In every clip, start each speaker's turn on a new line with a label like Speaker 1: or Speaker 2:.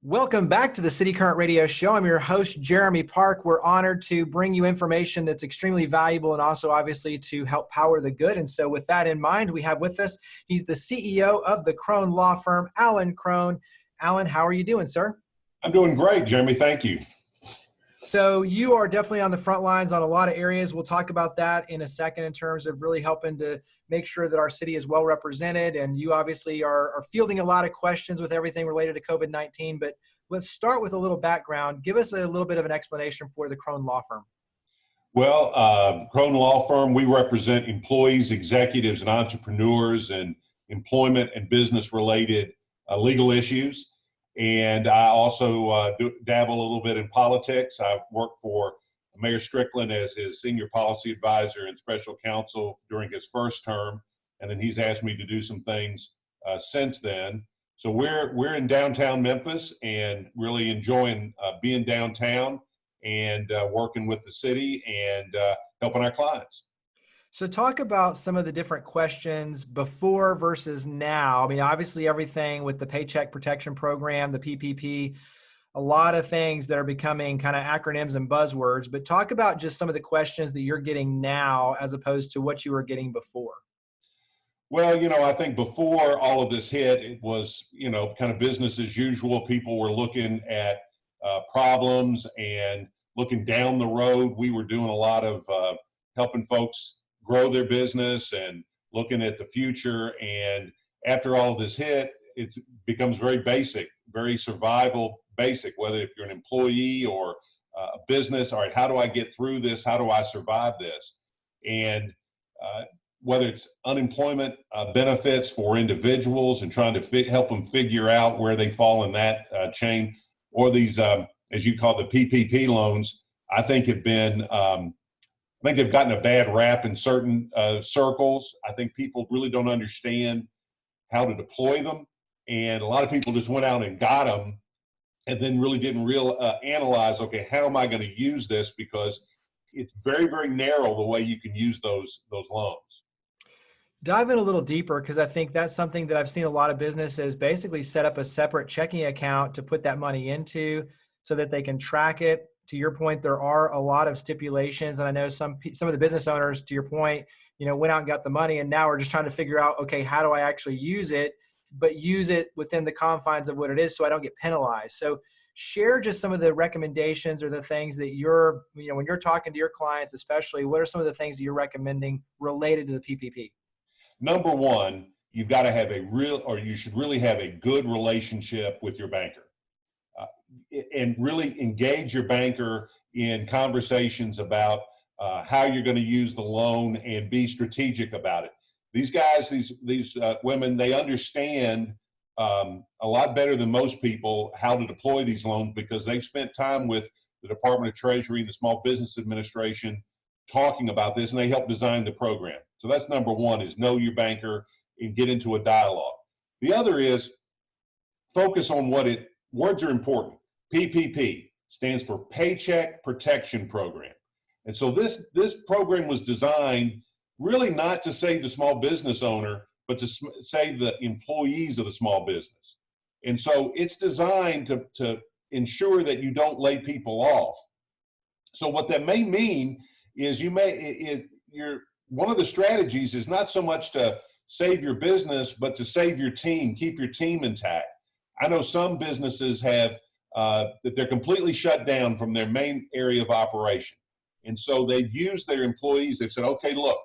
Speaker 1: Welcome back to the City Current Radio Show. I'm your host, Jeremy Park. We're honored to bring you information that's extremely valuable and also obviously to help power the good. And so with that in mind, we have with us, he's the CEO of the Crone Law Firm, Alan Crone. Alan, how are you doing, sir?
Speaker 2: I'm doing great, Jeremy. Thank you.
Speaker 1: So you are definitely on the front lines on a lot of areas. We'll talk about that in a second in terms of really helping to make sure that our city is well represented. And you obviously are fielding a lot of questions with everything related to COVID-19. But let's start with a little background. Give us a little bit of an explanation for the Crone Law Firm.
Speaker 2: Well, Crone Law Firm, we represent employees, executives, and entrepreneurs in employment and business-related legal issues. And I also dabble a little bit in politics. I've worked for Mayor Strickland as his senior policy advisor and special counsel during his first term, and then he's asked me to do some things since then. So we're in downtown Memphis and really enjoying being downtown and working with the city and helping our clients.
Speaker 1: So talk about some of the different questions before versus now. I mean, obviously everything with the Paycheck Protection Program, the PPP, a lot of things that are becoming kind of acronyms and buzzwords, but talk about just some of the questions that you're getting now as opposed to what you were getting before.
Speaker 2: Well, I think before all of this hit, it was, kind of business as usual. People were looking at problems and looking down the road. We were doing a lot of helping folks grow their business and looking at the future. And after all of this hit, it becomes very basic, very survival basic, whether if you're an employee or a business. All right, how do I get through this? How do I survive this? And whether it's unemployment benefits for individuals and trying to help them figure out where they fall in that chain, or these, as you call the PPP loans, I think have been I think they've gotten a bad rap in certain circles. I think people really don't understand how to deploy them. And a lot of people just went out and got them and then really didn't analyze, okay, how am I going to use this? Because it's very, very narrow the way you can use those loans.
Speaker 1: Dive in a little deeper, because I think that's something that I've seen a lot of businesses basically set up a separate checking account to put that money into so that they can track it. To your point, there are a lot of stipulations, and I know some of the business owners, to your point, went out and got the money, and now we're just trying to figure out, okay, how do I actually use it, but use it within the confines of what it is so I don't get penalized. So share just some of the recommendations or the things that you're, when you're talking to your clients especially, what are some of the things that you're recommending related to the PPP?
Speaker 2: Number one, you've got to have you should really have a good relationship with your banker. And really engage your banker in conversations about how you're going to use the loan and be strategic about it. These guys, these women, they understand a lot better than most people how to deploy these loans because they've spent time with the Department of Treasury and the Small Business Administration talking about this, and they help design the program. So that's number one, is know your banker and get into a dialogue. The other is focus on words are important. PPP stands for Paycheck Protection Program. And so this program was designed really not to save the small business owner, but to save the employees of the small business. And so it's designed to ensure that you don't lay people off. So what that may mean is one of the strategies is not so much to save your business, but to save your team, keep your team intact. I know some businesses have that they're completely shut down from their main area of operation. And so they've used their employees. They've said, okay, look,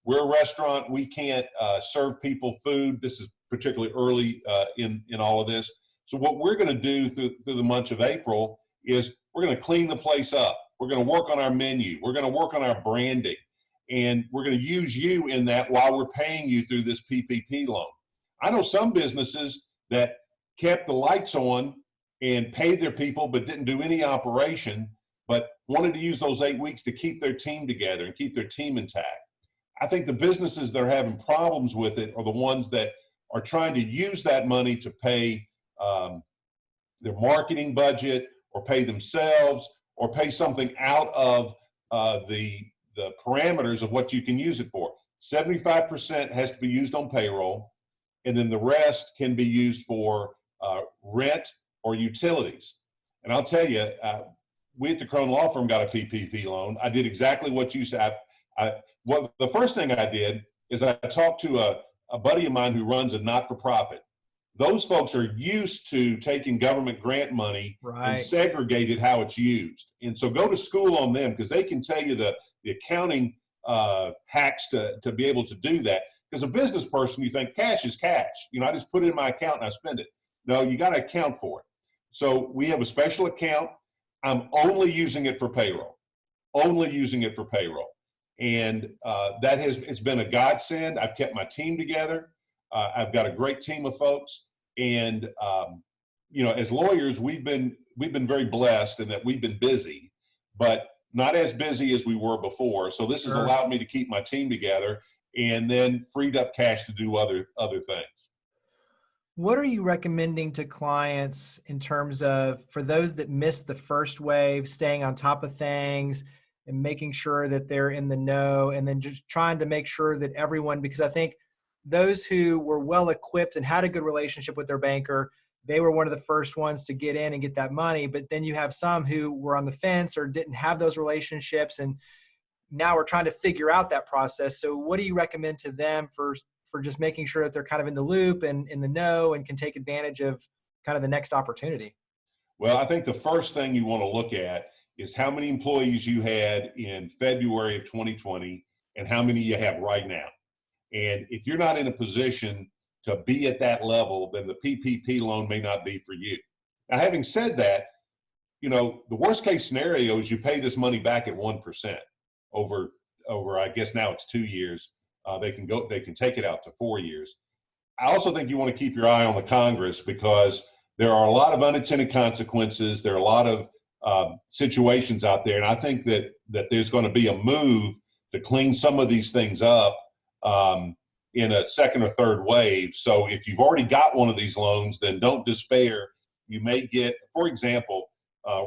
Speaker 2: we're a restaurant. We can't serve people food. This is particularly early in all of this. So what we're going to do through the month of April is we're going to clean the place up. We're going to work on our menu. We're going to work on our branding. And we're going to use you in that while we're paying you through this PPP loan. I know some businesses that kept the lights on and paid their people, but didn't do any operation, but wanted to use those 8 weeks to keep their team together and keep their team intact. I think the businesses that are having problems with it are the ones that are trying to use that money to pay their marketing budget or pay themselves or pay something out of the parameters of what you can use it for. 75% has to be used on payroll, and then the rest can be used for rent or utilities. And I'll tell you, we at the Crone Law Firm got a PPP loan. I did exactly what you said. The first thing I did is I talked to a buddy of mine who runs a not-for-profit. Those folks are used to taking government grant money and segregate it how it's used. And so go to school on them, because they can tell you the accounting hacks to be able to do that. Because a business person, you think cash is cash. I just put it in my account and I spend it. No, you got to account for it. So we have a special account. I'm only using it for payroll. Only using it for payroll. And it's been a godsend. I've kept my team together. I've got a great team of folks. And as lawyers, we've been very blessed in that we've been busy, but not as busy as we were before. So this has allowed me to keep my team together, and then freed up cash to do other things.
Speaker 1: What are you recommending to clients in terms of, for those that missed the first wave, staying on top of things and making sure that they're in the know, and then just trying to make sure that everyone, because I think those who were well equipped and had a good relationship with their banker, they were one of the first ones to get in and get that money. But then you have some who were on the fence or didn't have those relationships, and now we're trying to figure out that process. So what do you recommend to them for just making sure that they're kind of in the loop and in the know and can take advantage of kind of the next opportunity?
Speaker 2: Well, I think the first thing you want to look at is how many employees you had in February of 2020 and how many you have right now. And if you're not in a position to be at that level, then the PPP loan may not be for you. Now, having said that, the worst case scenario is you pay this money back at 1% over, I guess now it's 2 years. They can take it out to 4 years. I also think you want to keep your eye on the Congress, because there are a lot of unintended consequences. There are a lot of situations out there. And I think that there's going to be a move to clean some of these things up in a second or third wave. So if you've already got one of these loans, then don't despair. You may get, for example,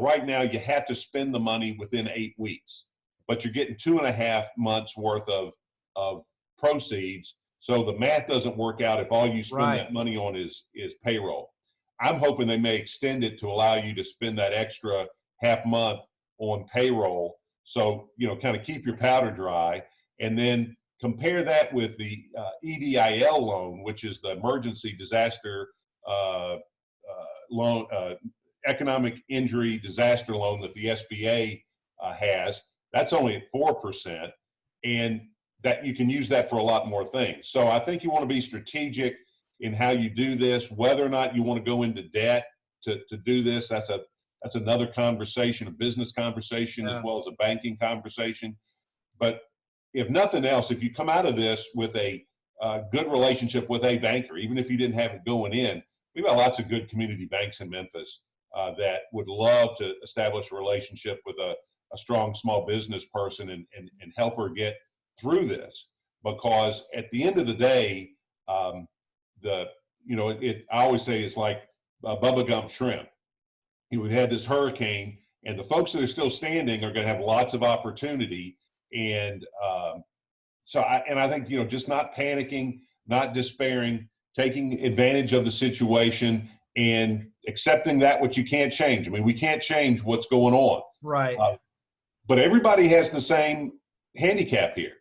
Speaker 2: right now you have to spend the money within 8 weeks, but you're getting 2.5 months worth of proceeds. So the math doesn't work out if all you spend that money on is payroll. I'm hoping they may extend it to allow you to spend that extra half month on payroll. So, kind of keep your powder dry, and then compare that with the EDIL loan, which is the emergency disaster loan, economic injury disaster loan that the SBA has. That's only at 4%, and that you can use that for a lot more things. So I think you want to be strategic in how you do this. Whether or not you want to go into debt to do this, that's another conversation, a business conversation, as well as a banking conversation. But if nothing else, if you come out of this with a good relationship with a banker, even if you didn't have it going in, we've got lots of good community banks in Memphis that would love to establish a relationship with a strong small business person and help her get through this. Because at the end of the day, I always say it's like Bubba Gump shrimp. We've had this hurricane, and the folks that are still standing are going to have lots of opportunity. And I think, just not panicking, not despairing, taking advantage of the situation and accepting that which you can't change. I mean, we can't change what's going on.
Speaker 1: Right.
Speaker 2: But everybody has the same handicap here.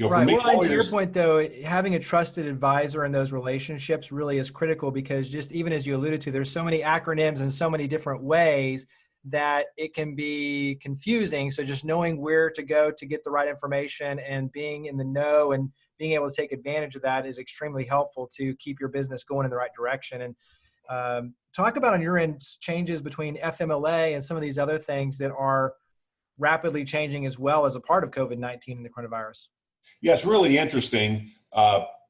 Speaker 1: Right. Well, and to your point, though, having a trusted advisor in those relationships really is critical, because just even as you alluded to, there's so many acronyms and so many different ways that it can be confusing. So just knowing where to go to get the right information and being in the know and being able to take advantage of that is extremely helpful to keep your business going in the right direction. And talk about on your end changes between FMLA and some of these other things that are rapidly changing as well as a part of COVID-19 and the coronavirus.
Speaker 2: Yeah, it's really interesting.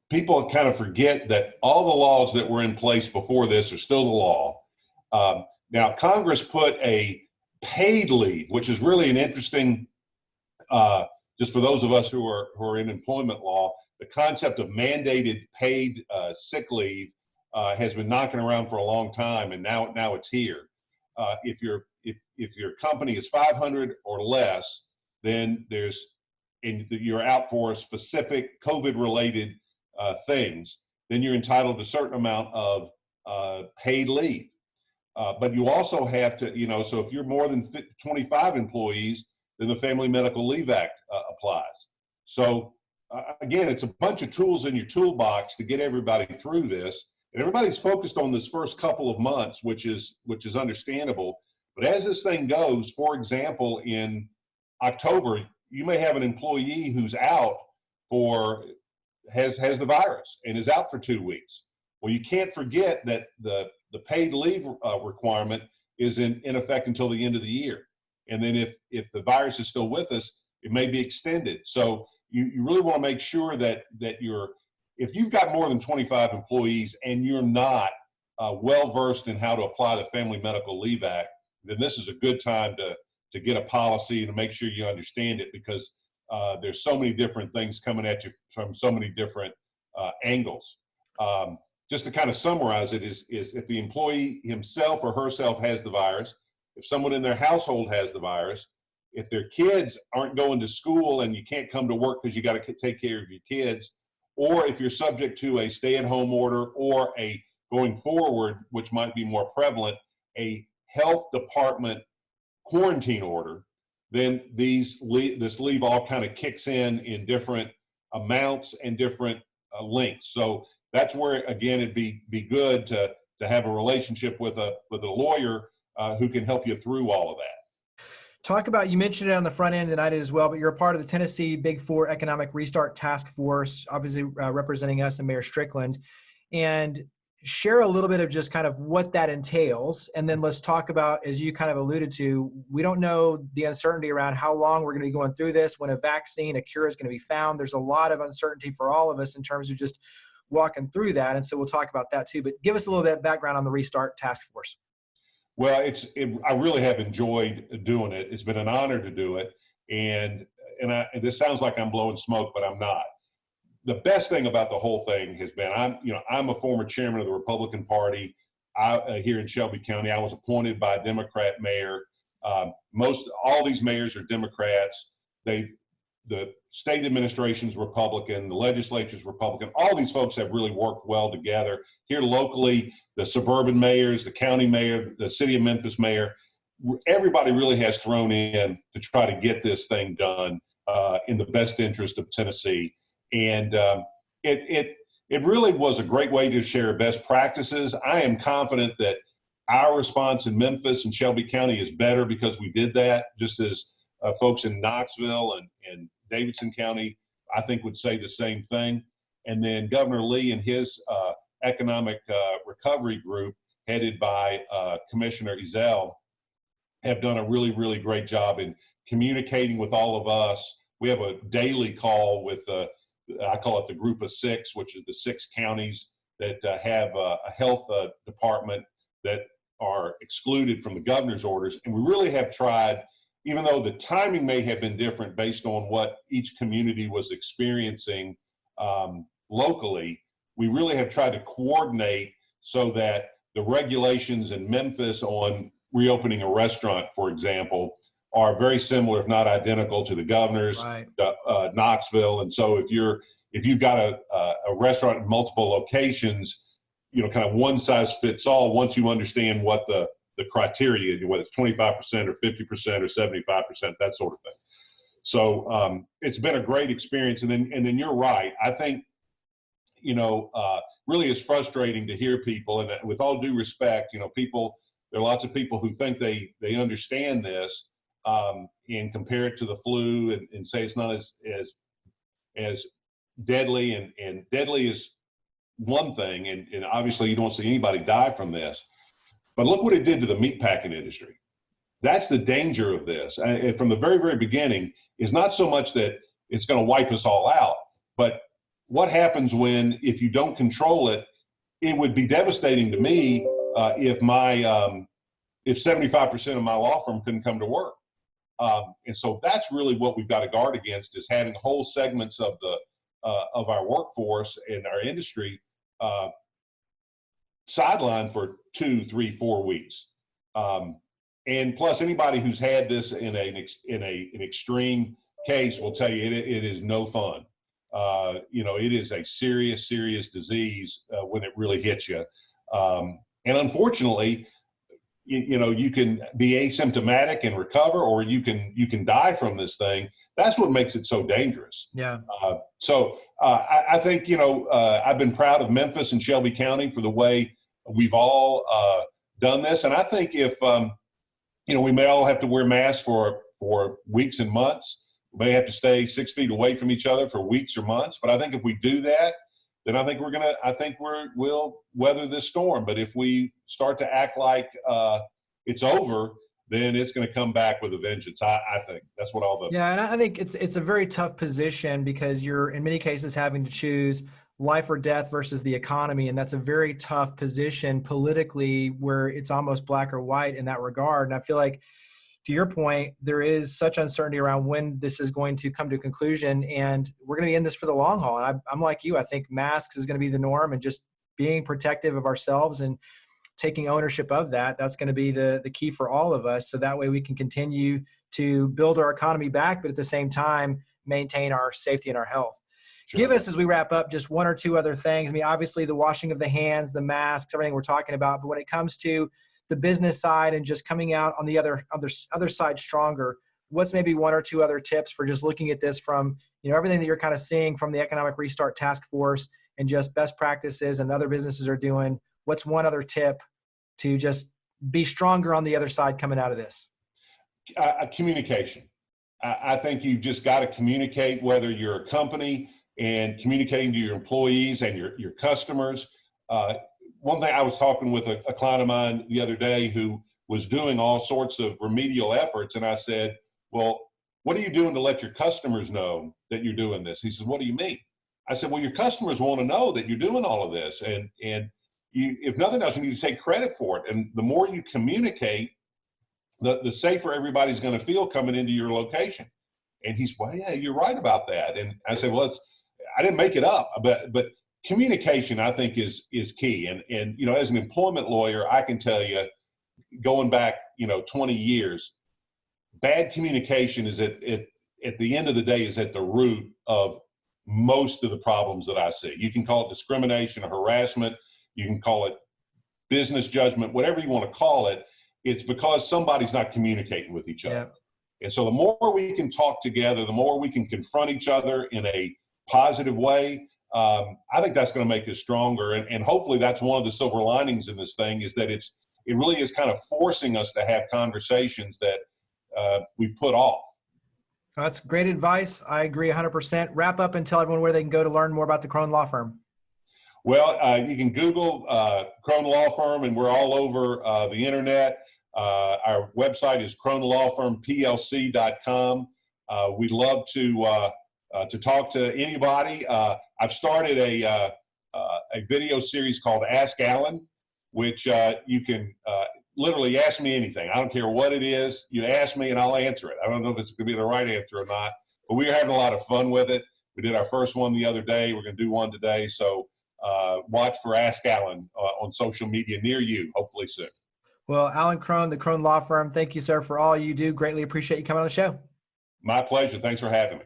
Speaker 2: People kind of forget that all the laws that were in place before this are still the law. Now, Congress put a paid leave, which is really an interesting, just for those of us who are in employment law, the concept of mandated paid sick leave has been knocking around for a long time, and now it's here. If your company is 500 or less, then and you're out for specific COVID-related things, then you're entitled to a certain amount of paid leave. But you also have to, so if you're more than 25 employees, then the Family Medical Leave Act applies. So again, it's a bunch of tools in your toolbox to get everybody through this. And everybody's focused on this first couple of months, which is understandable. But as this thing goes, for example, in October, you may have an employee who's out has the virus and is out for 2 weeks. Well, you can't forget that the paid leave requirement is in effect until the end of the year. And then if the virus is still with us, it may be extended. So you really want to make sure that if you've got more than 25 employees and you're not well-versed in how to apply the Family Medical Leave Act, then this is a good time to get a policy and to make sure you understand it, because there's so many different things coming at you from so many different angles. Just to kind of summarize it is if the employee himself or herself has the virus, if someone in their household has the virus, if their kids aren't going to school and you can't come to work because you got to take care of your kids, or if you're subject to a stay-at-home order or going forward, which might be more prevalent, a health department quarantine order, then this leave all kind of kicks in different amounts and different lengths. So that's where, again, it'd be good to have a relationship with a lawyer who can help you through all of that.
Speaker 1: Talk about, you mentioned it on the front end and I did as well, but you're a part of the Tennessee Big Four Economic Restart Task Force, obviously representing us and Mayor Strickland. And share a little bit of just kind of what that entails. And then let's talk about, as you kind of alluded to, we don't know the uncertainty around how long we're going to be going through this, when a vaccine, a cure is going to be found. There's a lot of uncertainty for all of us in terms of just walking through that. And so we'll talk about that too. But give us a little bit of background on the Restart Task Force.
Speaker 2: Well, I really have enjoyed doing it. It's been an honor to do it. And this sounds like I'm blowing smoke, but I'm not. The best thing about the whole thing has been, I'm a former chairman of the Republican Party here in Shelby County. I was appointed by a Democrat mayor. All these mayors are Democrats. The state administration's Republican, the legislature's Republican. All these folks have really worked well together. Here locally, the suburban mayors, the county mayor, the city of Memphis mayor, everybody really has thrown in to try to get this thing done in the best interest of Tennessee. And it really was a great way to share best practices. I am confident that our response in Memphis and Shelby County is better because we did that, just as folks in Knoxville and Davidson County, I think, would say the same thing. And then Governor Lee and his economic recovery group, headed by Commissioner Ezell, have done a really, really great job in communicating with all of us. We have a daily call with, I call it the group of six, which is the 6 counties that have a health department that are excluded from the governor's orders. And we really have tried, even though the timing may have been different based on what each community was experiencing locally, we really have tried to coordinate so that the regulations in Memphis on reopening a restaurant, for example, are very similar, if not identical, to the governor's,
Speaker 1: right.
Speaker 2: Knoxville. And so if you've got a restaurant in multiple locations, kind of one size fits all once you understand what the criteria, whether it's 25% or 50% or 75%, that sort of thing. So it's been a great experience. And then you're right. I think, really it's frustrating to hear people, and with all due respect, there are lots of people who think they understand this and compare it to the flu and say it's not as deadly, and deadly is one thing. And obviously you don't see anybody die from this. But look what it did to the meatpacking industry. That's the danger of this. And from the very, very beginning, is not so much that it's going to wipe us all out, but what happens if you don't control it. It would be devastating to me if 75% of my law firm couldn't come to work. And so that's really what we've got to guard against, is having whole segments of our workforce and our industry sidelined for 2, 3, 4 weeks. And plus, anybody who's had this in an extreme case will tell you it is no fun. It is a serious, serious disease when it really hits you. And unfortunately, you can be asymptomatic and recover, or you can die from this thing. That's what makes it so dangerous.
Speaker 1: Yeah.
Speaker 2: I think, I've been proud of Memphis and Shelby County for the way we've all done this. And I think if, we may all have to wear masks for weeks and months. We may have to stay 6 feet away from each other for weeks or months. But I think if we do that, then I think we'll weather this storm. But if we start to act like it's over, then it's going to come back with a vengeance. I think that's what all the.
Speaker 1: Yeah, and I think it's a very tough position because you're in many cases having to choose life or death versus the economy, and that's a very tough position politically, where it's almost black or white in that regard. And I feel like, to your point, there is such uncertainty around when this is going to come to a conclusion, and we're going to be in this for the long haul. And I'm like you. I think masks is going to be the norm, and just being protective of ourselves and taking ownership of that, that's going to be the key for all of us. So that way we can continue to build our economy back, but at the same time, maintain our safety and our health. Sure. Give us, as we wrap up, just one or two other things. I mean, obviously the washing of the hands, the masks, everything we're talking about, but when it comes to the business side and just coming out on the other side stronger, what's maybe one or two other tips for just looking at this from, everything that you're kind of seeing from the Economic Restart Task Force and just best practices and other businesses are doing? What's one other tip to just be stronger on the other side coming out of this?
Speaker 2: Communication. I think you've just got to communicate, whether you're a company and communicating to your employees and your customers. One thing, I was talking with a client of mine the other day who was doing all sorts of remedial efforts. And I said, well, what are you doing to let your customers know that you're doing this? He said, what do you mean? I said, well, your customers want to know that you're doing all of this. And you, if nothing else, you need to take credit for it. And the more you communicate, the safer everybody's going to feel coming into your location. And he's, well, yeah, you're right about that. And I said, well, I didn't make it up, but communication, I think, is key. And as an employment lawyer, I can tell you, going back 20 years, bad communication is at the end of the day is at the root of most of the problems that I see. You can call it discrimination or harassment, you can call it business judgment, whatever you want to call it. It's because somebody's not communicating with each other. Yeah. And so the more we can talk together, the more we can confront each other in a positive way, I think that's going to make us stronger. And hopefully that's one of the silver linings in this thing, is that it really is kind of forcing us to have conversations that we've put off.
Speaker 1: That's great advice. I agree 100%. Wrap up and tell everyone where they can go to learn more about the Crone Law Firm.
Speaker 2: Well, you can Google Crone Law Firm, and we're all over the internet. Our website is CroneLawFirmPLC.com. We'd love to talk to anybody. I've started a video series called Ask Alan, which you can literally ask me anything. I don't care what it is. You ask me and I'll answer it. I don't know if it's going to be the right answer or not, but we're having a lot of fun with it. We did our first one the other day. We're going to do one today. So watch for Ask Alan on social media near you, hopefully soon.
Speaker 1: Well, Alan Crone, the Crone Law Firm, thank you, sir, for all you do. Greatly appreciate you coming on the show.
Speaker 2: My pleasure. Thanks for having me.